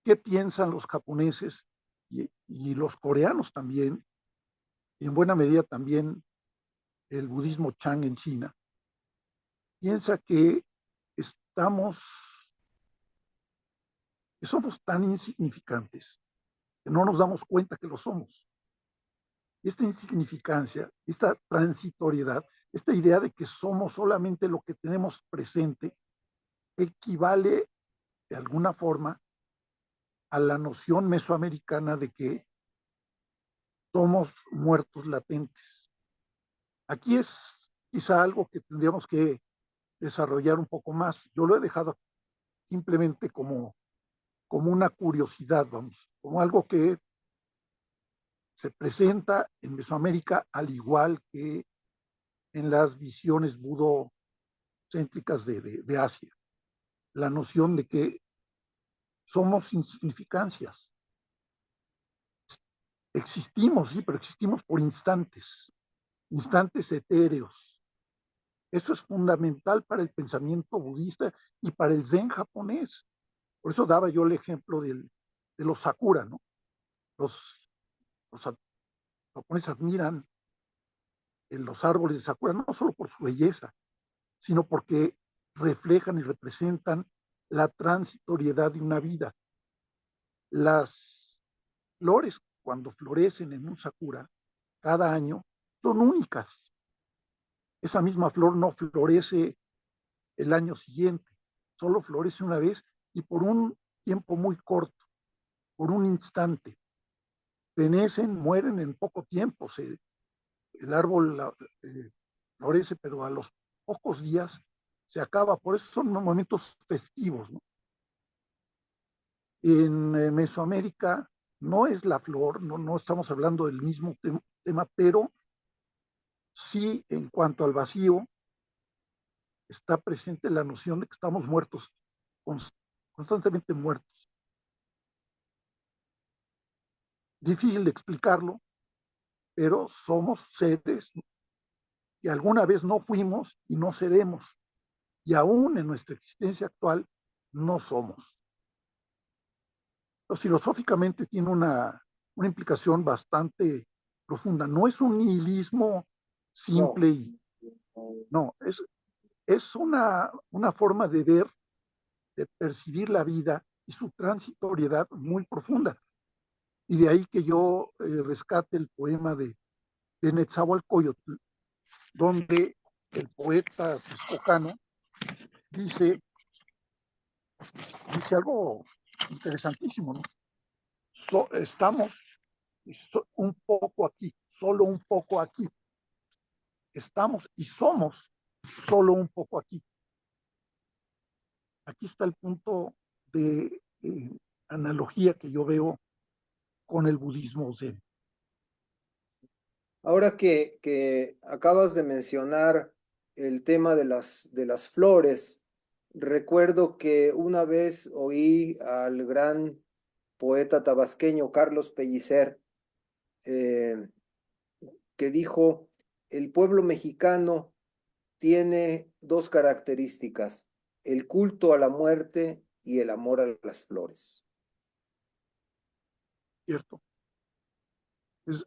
¿Qué piensan los japoneses y los coreanos también, y en buena medida también el budismo Chan en China? Piensa que somos tan insignificantes que no nos damos cuenta que lo somos. Esta insignificancia, esta transitoriedad, esta idea de que somos solamente lo que tenemos presente, equivale de alguna forma a la noción mesoamericana de que somos muertos latentes. Aquí es quizá algo que tendríamos que desarrollar un poco más. Yo lo he dejado simplemente como una curiosidad, vamos, como algo que se presenta en Mesoamérica al igual que en las visiones budocéntricas de Asia. La noción de que somos insignificancias. Existimos, sí, pero existimos por instantes etéreos. Eso es fundamental para el pensamiento budista y para el zen japonés. Por eso daba yo el ejemplo de los sakura, ¿no? Los japoneses admiran los árboles de sakura no solo por su belleza, sino porque reflejan y representan la transitoriedad de una vida. Las flores, cuando florecen en un sakura cada año, son únicas. Esa misma flor no florece el año siguiente, solo florece una vez y por un tiempo muy corto, por un instante. Fenecen, mueren en poco tiempo. El árbol florece, pero a los pocos días se acaba. Por eso son momentos festivos, ¿no? En Mesoamérica no es la flor, no estamos hablando del mismo tema, pero sí en cuanto al vacío está presente la noción de que estamos muertos, constantemente muertos. Difícil de explicarlo, pero somos seres que alguna vez no fuimos y no seremos, y aún en nuestra existencia actual no somos. Entonces, filosóficamente tiene una implicación bastante profunda. No es un nihilismo simple y no, es una forma de ver, de percibir la vida y su transitoriedad muy profunda. Y de ahí que yo rescate el poema de Netzahualcóyotl, donde el poeta texcocano dice algo interesantísimo, ¿no? Estamos un poco aquí, solo un poco aquí. Estamos y somos solo un poco aquí. Aquí está el punto de analogía que yo veo con el budismo zen. Ahora que acabas de mencionar el tema de las flores, recuerdo que una vez oí al gran poeta tabasqueño Carlos Pellicer, que dijo, el pueblo mexicano tiene dos características, el culto a la muerte y el amor a las flores. ¿Cierto? Es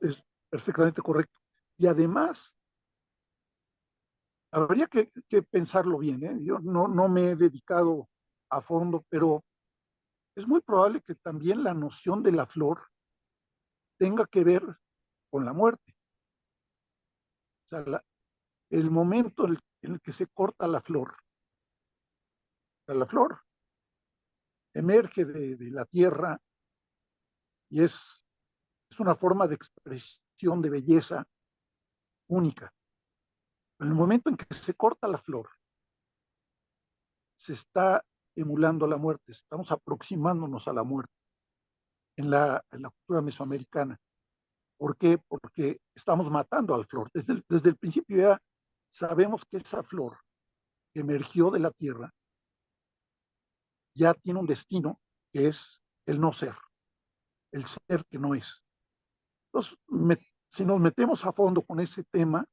perfectamente correcto. Y además, habría que pensarlo bien, ¿eh? Yo no me he dedicado a fondo, pero es muy probable que también la noción de la flor tenga que ver con la muerte. O sea, el momento en el que se corta la flor. O sea, la flor emerge de la tierra y es una forma de expresión de belleza única. En el momento en que se corta la flor, se está emulando la muerte, estamos aproximándonos a la muerte en la cultura mesoamericana. ¿Por qué? Porque estamos matando a la flor. Desde el principio ya sabemos que esa flor que emergió de la tierra ya tiene un destino que es el no ser, el ser que no es. Entonces, si nos metemos a fondo con ese tema,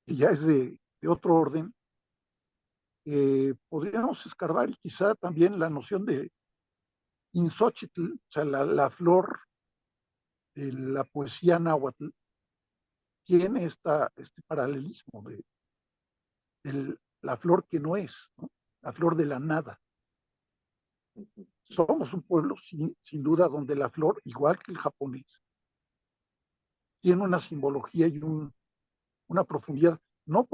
que ya es de otro orden, podríamos escarbar y quizá también la noción de Inxóchitl, o sea, la flor de la poesía náhuatl, tiene este paralelismo de la flor que no es, ¿no? La flor de la nada. Somos un pueblo, sin duda, donde la flor, igual que el japonés, tiene una simbología y una profundidad. No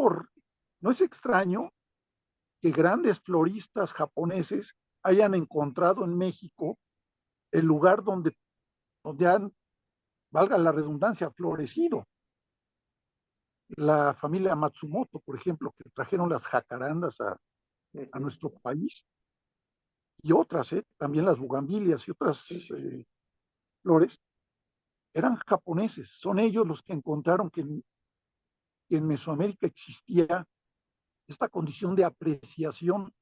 es extraño que grandes floristas japoneses hayan encontrado en México el lugar donde han, valga la redundancia, florecido. La familia Matsumoto, por ejemplo, que trajeron las jacarandas a nuestro país, y otras, también las bugambilias y otras flores, eran japoneses. Son ellos los que encontraron que en Mesoamérica existía esta condición de apreciación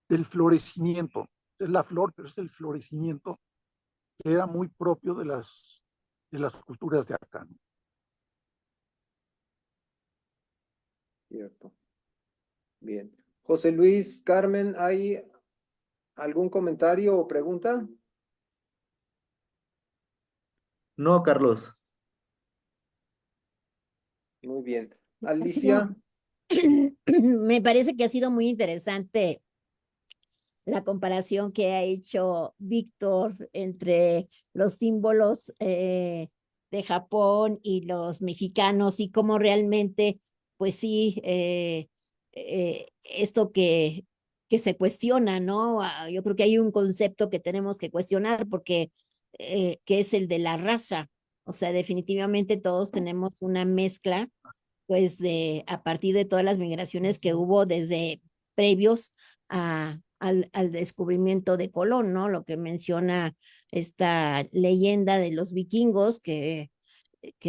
del florecimiento. Es la flor, pero es el florecimiento que era muy propio de las culturas de acá, ¿no? Cierto. Bien. José Luis, Carmen, ¿hay algún comentario o pregunta? No, Carlos. Muy bien. Ha sido, Alicia, me parece que ha sido muy interesante la comparación que ha hecho Víctor entre los símbolos de Japón y los mexicanos y cómo realmente, pues sí, esto que se cuestiona, ¿no? Yo creo que hay un concepto que tenemos que cuestionar porque que es el de la raza. O sea, definitivamente todos tenemos una mezcla, pues a partir de todas las migraciones que hubo desde previos al descubrimiento de Colón, ¿no? Lo que menciona esta leyenda de los vikingos que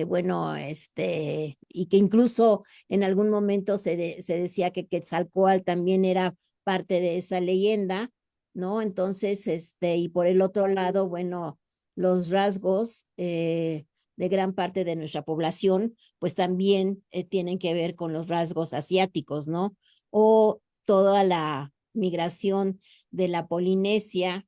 bueno, y que incluso en algún momento se decía que Quetzalcóatl también era parte de esa leyenda, ¿no? Entonces, y por el otro lado, bueno, los rasgos de gran parte de nuestra población, pues también tienen que ver con los rasgos asiáticos, ¿no? O toda la migración de la Polinesia,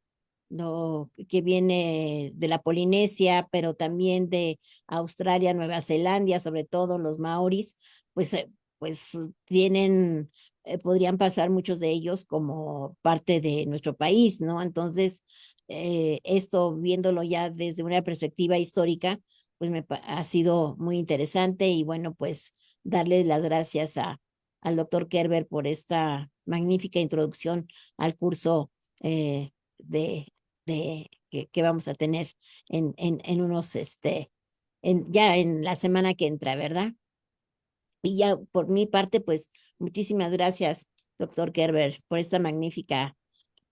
¿no? Que viene de la Polinesia, pero también de Australia, Nueva Zelanda, sobre todo los maoris, pues tienen, podrían pasar muchos de ellos como parte de nuestro país, ¿no? Entonces, esto viéndolo ya desde una perspectiva histórica, pues ha sido muy interesante y bueno, pues darle las gracias al doctor Kerber por esta magnífica introducción al curso de, que vamos a tener en unos, ya en la semana que entra, ¿verdad? Y ya por mi parte, pues muchísimas gracias, doctor Kerber, por esta magnífica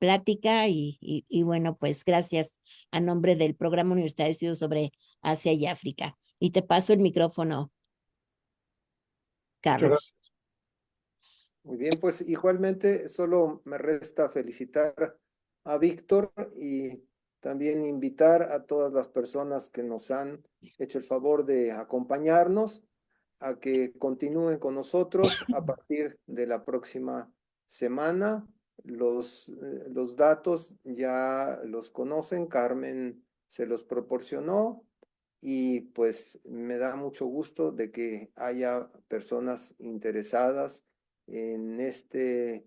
plática y bueno, pues gracias a nombre del Programa Universitario de Estudios sobre Asia y África. Y te paso el micrófono, Muchas Carlos. gracias. muy bien, pues igualmente solo me resta felicitar a Víctor y también invitar a todas las personas que nos han hecho el favor de acompañarnos a que continúen con nosotros a partir de la próxima semana. Los datos ya los conocen, Carmen se los proporcionó y pues me da mucho gusto de que haya personas interesadas en este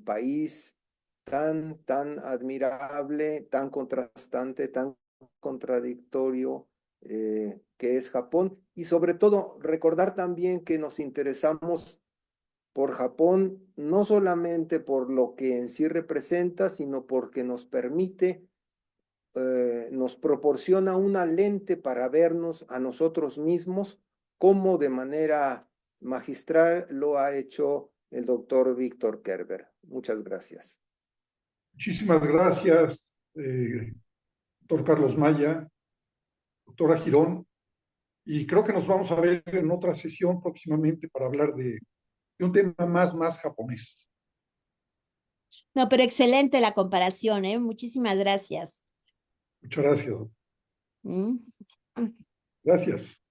país tan admirable, tan contrastante, tan contradictorio que es Japón, y sobre todo recordar también que nos interesamos por Japón, no solamente por lo que en sí representa, sino porque nos permite, nos proporciona una lente para vernos a nosotros mismos, como de manera magistral lo ha hecho el doctor Víctor Kerber. Muchas gracias. Muchísimas gracias, doctor Carlos Maya, doctora Girón, y creo que nos vamos a ver en otra sesión próximamente para hablar de un tema más japonés. No, pero excelente la comparación, ¿eh? Muchísimas gracias. Muchas gracias. ¿Mm? Gracias.